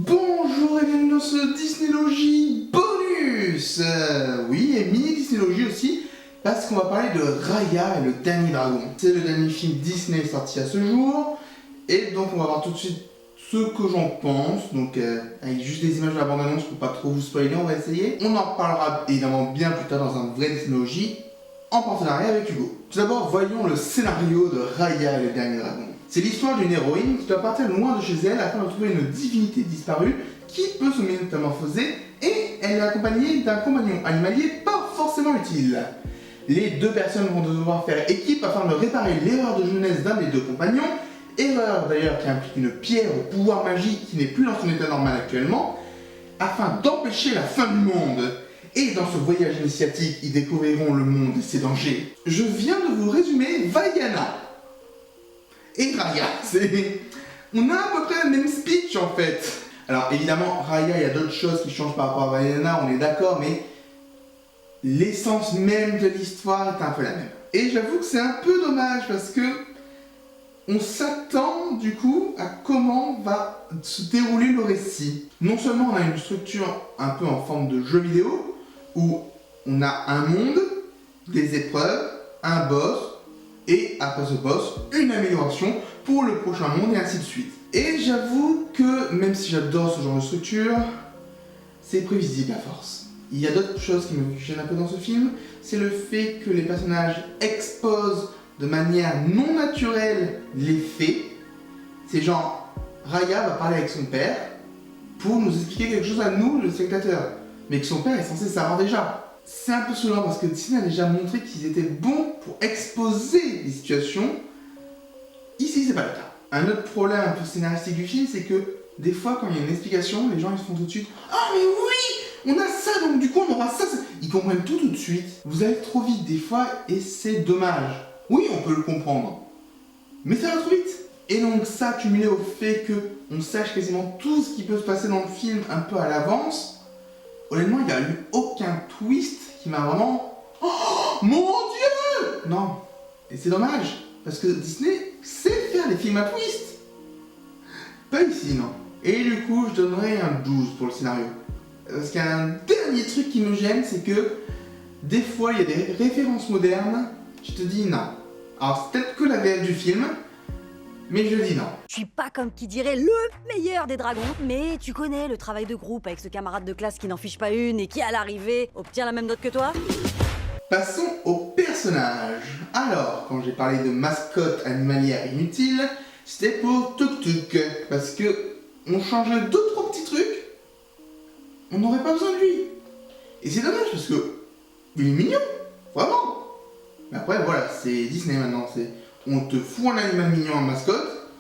Bonjour et bienvenue dans ce Disneylogie bonus. Oui, et mini Disneylogie aussi, parce qu'on va parler de Raya et le dernier dragon. C'est le dernier film Disney sorti à ce jour, et donc on va voir tout de suite ce que j'en pense. Donc avec juste des images de la bande-annonce pour pas trop vous spoiler, on va essayer. On en parlera évidemment bien plus tard dans un vrai Disneylogie, en partenariat avec Hugo. Tout d'abord, voyons le scénario de Raya et le dernier dragon. C'est l'histoire d'une héroïne qui doit partir loin de chez elle afin de trouver une divinité disparue qui peut se métamorphoser, et elle est accompagnée d'un compagnon animalier pas forcément utile. Les deux personnes vont devoir faire équipe afin de réparer l'erreur de jeunesse d'un des deux compagnons, erreur d'ailleurs qui implique une pierre au pouvoir magique qui n'est plus dans son état normal actuellement, afin d'empêcher la fin du monde. Et dans ce voyage initiatique, ils découvriront le monde et ses dangers. Je viens de vous résumer Vaiana et Raya. On a à peu près le même speech en fait. Alors évidemment, Raya, il y a d'autres choses qui changent par rapport à Vaiana, on est d'accord, mais l'essence même de l'histoire est un peu la même. Et j'avoue que c'est un peu dommage parce que on s'attend du coup à comment va se dérouler le récit. Non seulement on a une structure un peu en forme de jeu vidéo, où on a un monde, des épreuves, un boss, et après ce boss, une amélioration pour le prochain monde et ainsi de suite. Et j'avoue que même si j'adore ce genre de structure, c'est prévisible à force. Il y a d'autres choses qui me gênent un peu dans ce film, c'est le fait que les personnages exposent de manière non naturelle les faits. C'est genre, Raya va parler avec son père pour nous expliquer quelque chose à nous, le spectateur, mais que son père est censé savoir déjà. C'est un peu saoulant parce que Disney a déjà montré qu'ils étaient bons pour exposer les situations. Ici, c'est pas le cas. Un autre problème un peu scénaristique du film, c'est que des fois, quand il y a une explication, les gens ils se font tout de suite « Ah mais oui, on a ça, donc du coup on aura ça, ça. » Ils comprennent tout de suite. Vous allez trop vite des fois et c'est dommage. Oui, on peut le comprendre, mais ça va trop vite. Et donc ça, cumulé au fait qu'on sache quasiment tout ce qui peut se passer dans le film un peu à l'avance, honnêtement, il n'y a eu aucun twist qui m'a vraiment... Oh mon Dieu! Non. Et c'est dommage, parce que Disney sait faire des films à twist. Pas ici, non. Et du coup, je donnerais un 12 pour le scénario. Parce qu'il y a un dernier truc qui me gêne, c'est que des fois, il y a des références modernes, je te dis non. Alors, c'est peut-être que la VF du film, mais je dis non. Je suis pas comme qui dirait le meilleur des dragons, mais tu connais le travail de groupe avec ce camarade de classe qui n'en fiche pas une et qui, à l'arrivée, obtient la même note que toi. Passons aux personnages. Alors, quand j'ai parlé de mascotte animalière inutile, c'était pour Tuk Tuk, parce que on changeait 2-3 petits trucs, on n'aurait pas besoin de lui. Et c'est dommage parce que il est mignon, vraiment. Mais après, voilà, c'est Disney maintenant, on te fout un animal mignon en mascotte,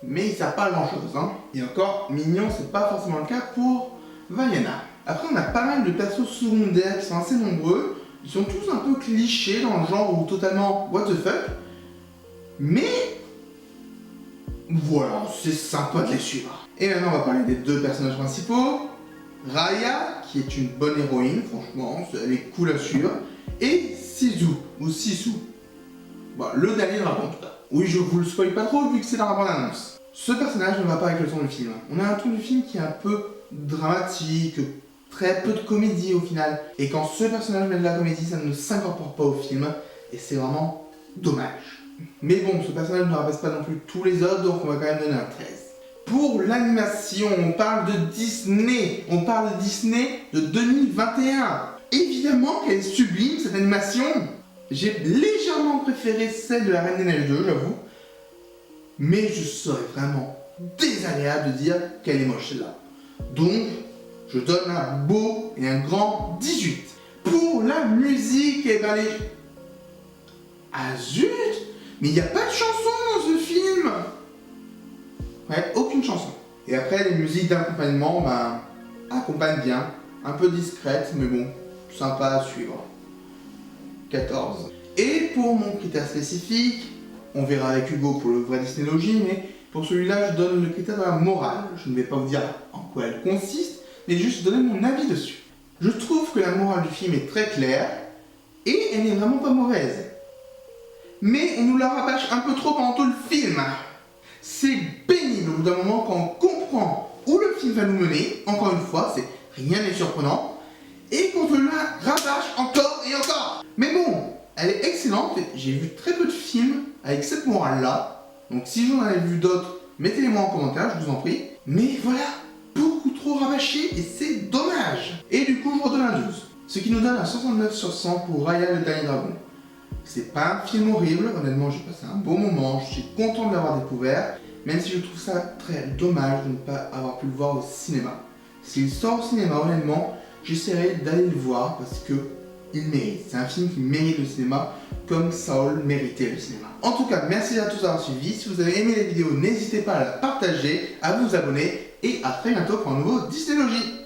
mais il sert pas à grand chose, hein. Et encore, mignon, c'est pas forcément le cas pour Vaiana. Après, on a pas mal de persos secondaires qui sont assez nombreux. Ils sont tous un peu clichés dans le genre ou totalement what the fuck. Mais voilà, c'est sympa de les suivre. Et maintenant, on va parler des deux personnages principaux. Raya, qui est une bonne héroïne, franchement, elle est cool à suivre. Et Sisu, ou Sisu. Bah, le dernier dragon, en tout cas. Oui, je vous le spoil pas trop vu que c'est dans la bande-annonce. Ce personnage ne va pas avec le ton du film. On a un ton du film qui est un peu dramatique, très peu de comédie au final. Et quand ce personnage met de la comédie, ça ne s'incorpore pas au film. Et c'est vraiment dommage. Mais bon, ce personnage ne rabaisse pas non plus tous les autres, donc on va quand même donner un 13. Pour l'animation, on parle de Disney. On parle de Disney de 2021. Évidemment qu'elle est sublime, cette animation. J'ai légèrement préféré celle de la Reine des Neiges 2, j'avoue. Mais je serais vraiment désagréable de dire qu'elle est moche celle-là. Donc, je donne un beau et un grand 18. Pour la musique, et ben les... Ah zut! Mais il n'y a pas de chanson dans ce film! Ouais, aucune chanson. Et après, les musiques d'accompagnement, ben, accompagnent bien. Un peu discrètes, mais bon, sympa à suivre. 14. Et pour mon critère spécifique, on verra avec Hugo pour le vrai Disneylogie, mais pour celui-là, je donne le critère de la morale. Je ne vais pas vous dire en quoi elle consiste, mais juste donner mon avis dessus. Je trouve que la morale du film est très claire, et elle n'est vraiment pas mauvaise. Mais on nous la rabâche un peu trop pendant tout le film. C'est pénible au bout d'un moment quand on comprend où le film va nous mener, encore une fois, rien n'est surprenant, et qu'on te la rabâche encore et encore. Mais bon, elle est excellente, j'ai vu très peu de films avec cette morale-là, donc si j'en avais vu d'autres, mettez-les-moi en commentaire, je vous en prie. Mais voilà, beaucoup trop rabâché et c'est dommage. Et du coup, je redonne un 12. Ce qui nous donne un 69 sur 100 pour Raya le Dernier Dragon. C'est pas un film horrible, honnêtement j'ai passé un bon moment, je suis content de l'avoir découvert, même si je trouve ça très dommage de ne pas avoir pu le voir au cinéma. S'il sort au cinéma, honnêtement, j'essaierai d'aller le voir parce que il mérite. C'est un film qui mérite le cinéma comme Saul méritait le cinéma. En tout cas, merci à tous d'avoir suivi. Si vous avez aimé la vidéo, n'hésitez pas à la partager, à vous abonner et à très bientôt pour un nouveau Disneylogie.